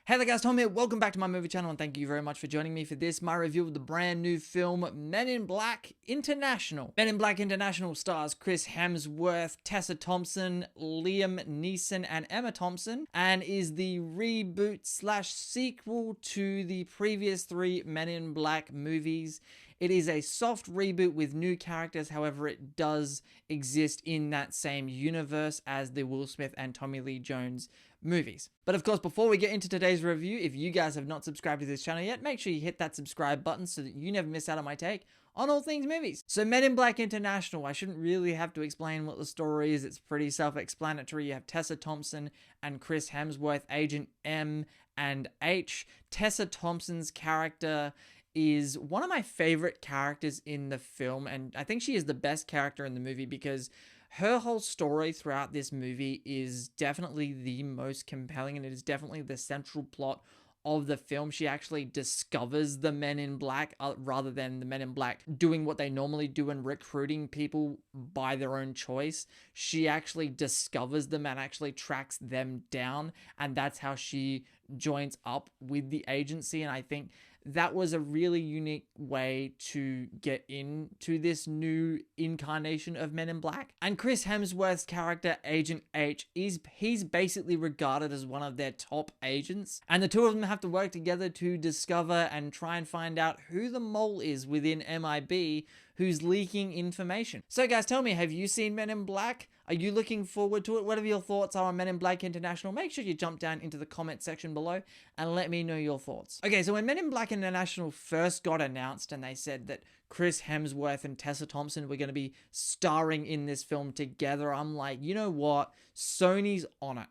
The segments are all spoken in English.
Hey there guys, Tom here, welcome back to my movie channel and thank you very much for joining me for this, my review of the brand new film Men in Black International. Men in Black International stars Chris Hemsworth, Tessa Thompson, Liam Neeson and Emma Thompson, and is the reboot slash sequel to the previous three Men in Black movies. It is a soft reboot with new characters, however it does exist in that same universe as the Will Smith and Tommy Lee Jones movies. But of course, before we get into today's review, if you guys have not subscribed to this channel yet, make sure you hit that subscribe button so that you never miss out on my take on all things movies. So Men in Black International, I shouldn't really have to explain what the story is. It's pretty self-explanatory. You have Tessa Thompson and Chris Hemsworth, Agent M and H. Tessa Thompson's character is one of my favorite characters in the film, and I think she is the best character in the movie because her whole story throughout this movie is definitely the most compelling, and it is definitely the central plot of the film. She actually discovers the Men in Black rather than the Men in Black doing what they normally do and recruiting people by their own choice. She actually discovers them and actually tracks them down, and that's how she joins up with the agency. And I think that was a really unique way to get into this new incarnation of Men in Black. And Chris Hemsworth's character, Agent H, he's basically regarded as one of their top agents. And the two of them have to work together to discover and try and find out who the mole is within MIB who's leaking information. So guys, tell me, have you seen Men in Black? Are you looking forward to it? Whatever your thoughts are on Men in Black International, make sure you jump down into the comment section below and let me know your thoughts. Okay, so when Men in Black International first got announced and they said that Chris Hemsworth and Tessa Thompson were going to be starring in this film together, I'm like, you know what? Sony's on it.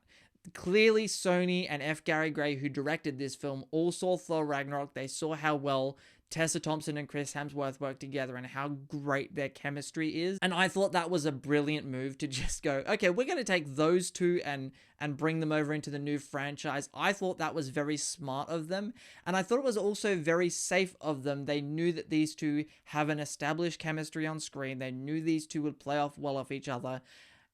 Clearly, Sony and F. Gary Gray, who directed this film, all saw Thor Ragnarok. They saw how well Tessa Thompson and Chris Hemsworth work together and how great their chemistry is. And I thought that was a brilliant move to just go, okay, we're going to take those two and bring them over into the new franchise. I thought that was very smart of them. And I thought it was also very safe of them. They knew that these two have an established chemistry on screen. They knew these two would play off well off each other.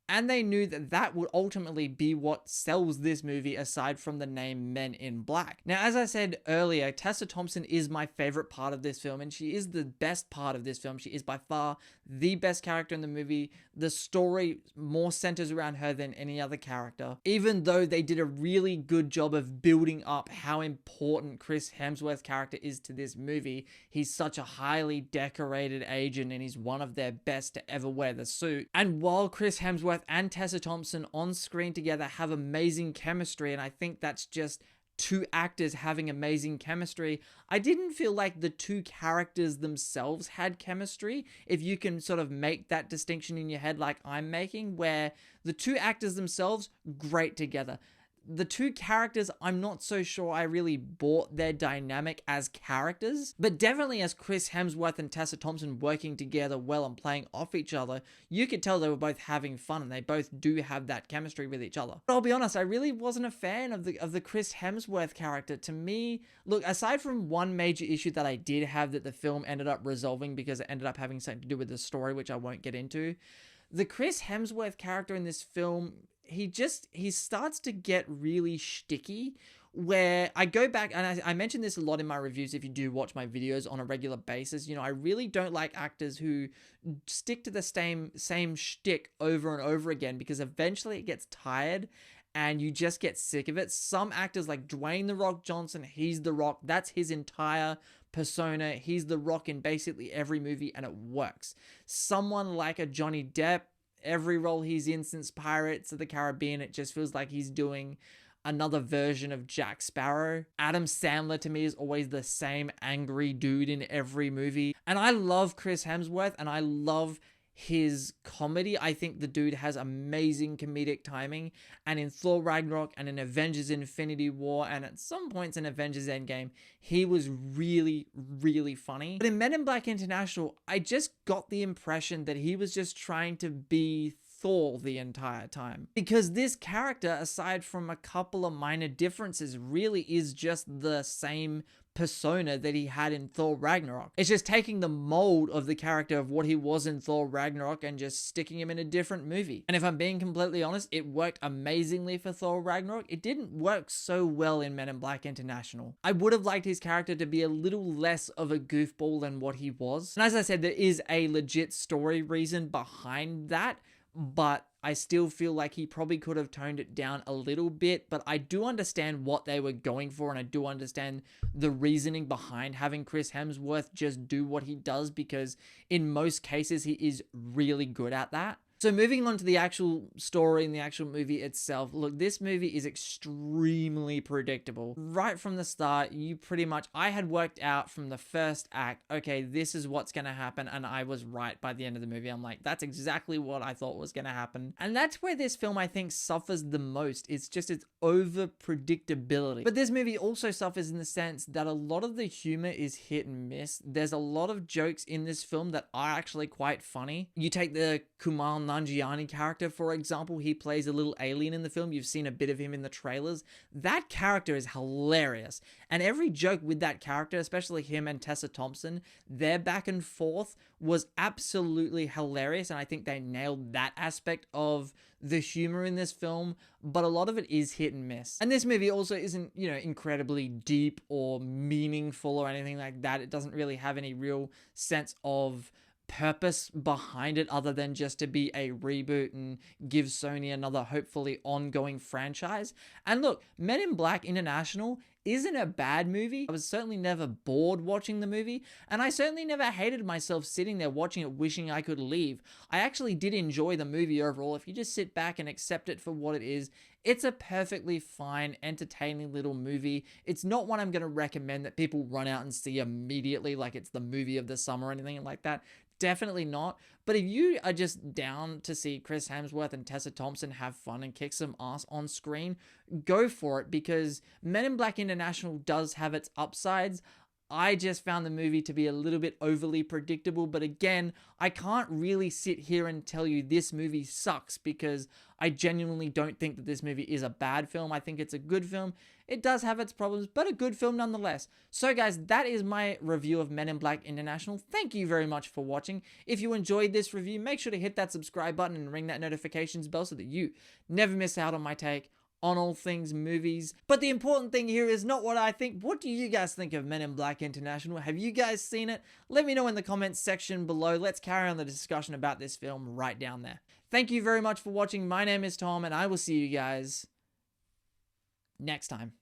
And they knew that that would ultimately be what sells this movie aside from the name Men in Black. Now, as I said earlier, Tessa Thompson is my favorite part of this film, and she is the best part of this film. She is by far the best character in the movie. The story more centers around her than any other character, even though they did a really good job of building up how important Chris Hemsworth's character is to this movie. He's such a highly decorated agent, and he's one of their best to ever wear the suit. And while Chris Hemsworth and Tessa Thompson on screen together have amazing chemistry, and I think that's just two actors having amazing chemistry, I didn't feel like the two characters themselves had chemistry, if you can sort of make that distinction in your head like I'm making, where the two actors themselves, great together. The two characters, I'm not so sure I really bought their dynamic as characters, but definitely as Chris Hemsworth and Tessa Thompson working together well and playing off each other, you could tell they were both having fun and they both do have that chemistry with each other. But I'll be honest, I really wasn't a fan of the Chris Hemsworth character. To me, look, aside from one major issue that I did have that the film ended up resolving because it ended up having something to do with the story, which I won't get into, the Chris Hemsworth character in this film, he starts to get really shticky, where I go back, and I mention this a lot in my reviews if you do watch my videos on a regular basis. You know, I really don't like actors who stick to the same shtick over and over again, because eventually it gets tired and you just get sick of it. Some actors like Dwayne "The Rock" Johnson, he's The Rock. That's his entire persona. He's The Rock in basically every movie and it works. Someone like a Johnny Depp, every role he's in since Pirates of the Caribbean, it just feels like he's doing another version of Jack Sparrow. Adam Sandler to me is always the same angry dude in every movie. And I love Chris Hemsworth and I love his comedy. I think the dude has amazing comedic timing, and in Thor Ragnarok and in Avengers Infinity War and at some points in Avengers Endgame, he was really, really funny. But in Men in Black International, I just got the impression that he was just trying to be Thor the entire time. Because this character, aside from a couple of minor differences, really is just the same persona that he had in Thor Ragnarok. It's just taking the mold of the character of what he was in Thor Ragnarok and just sticking him in a different movie. And if I'm being completely honest, it worked amazingly for Thor Ragnarok. It didn't work so well in Men in Black International. I would have liked his character to be a little less of a goofball than what he was. And as I said, there is a legit story reason behind that, but I still feel like he probably could have toned it down a little bit, but I do understand what they were going for, and I do understand the reasoning behind having Chris Hemsworth just do what he does, because in most cases he is really good at that. So moving on to the actual story and the actual movie itself, look, this movie is extremely predictable. Right from the start, I had worked out from the first act, okay, this is what's going to happen, and I was right by the end of the movie. I'm like, that's exactly what I thought was going to happen. And that's where this film, I think, suffers the most. It's just its over predictability. But this movie also suffers in the sense that a lot of the humor is hit and miss. There's a lot of jokes in this film that are actually quite funny. You take the Kumail Nanjiani character, for example. He plays a little alien in the film. You've seen a bit of him in the trailers. That character is hilarious. And every joke with that character, especially him and Tessa Thompson, their back and forth was absolutely hilarious. And I think they nailed that aspect of the humor in this film, but a lot of it is hit and miss. And this movie also isn't, incredibly deep or meaningful or anything like that. It doesn't really have any real sense of purpose behind it other than just to be a reboot and give Sony another hopefully ongoing franchise. And look, Men in Black International isn't a bad movie. I was certainly never bored watching the movie, and I certainly never hated myself sitting there watching it wishing I could leave. I actually did enjoy the movie overall. If you just sit back and accept it for what it is, it's a perfectly fine, entertaining little movie. It's not one I'm going to recommend that people run out and see immediately like it's the movie of the summer or anything like that. Definitely not. But if you are just down to see Chris Hemsworth and Tessa Thompson have fun and kick some ass on screen, go for it, because Men in Black International does have its upsides. I just found the movie to be a little bit overly predictable, but again, I can't really sit here and tell you this movie sucks, because I genuinely don't think that this movie is a bad film. I think it's a good film. It does have its problems, but a good film nonetheless. So guys, that is my review of Men in Black International. Thank you very much for watching. If you enjoyed this review, make sure to hit that subscribe button and ring that notifications bell so that you never miss out on my take on all things movies. But the important thing here is not what I think. What do you guys think of Men in Black International? Have you guys seen it? Let me know in the comments section below. Let's carry on the discussion about this film right down there. Thank you very much for watching. My name is Tom, and I will see you guys next time.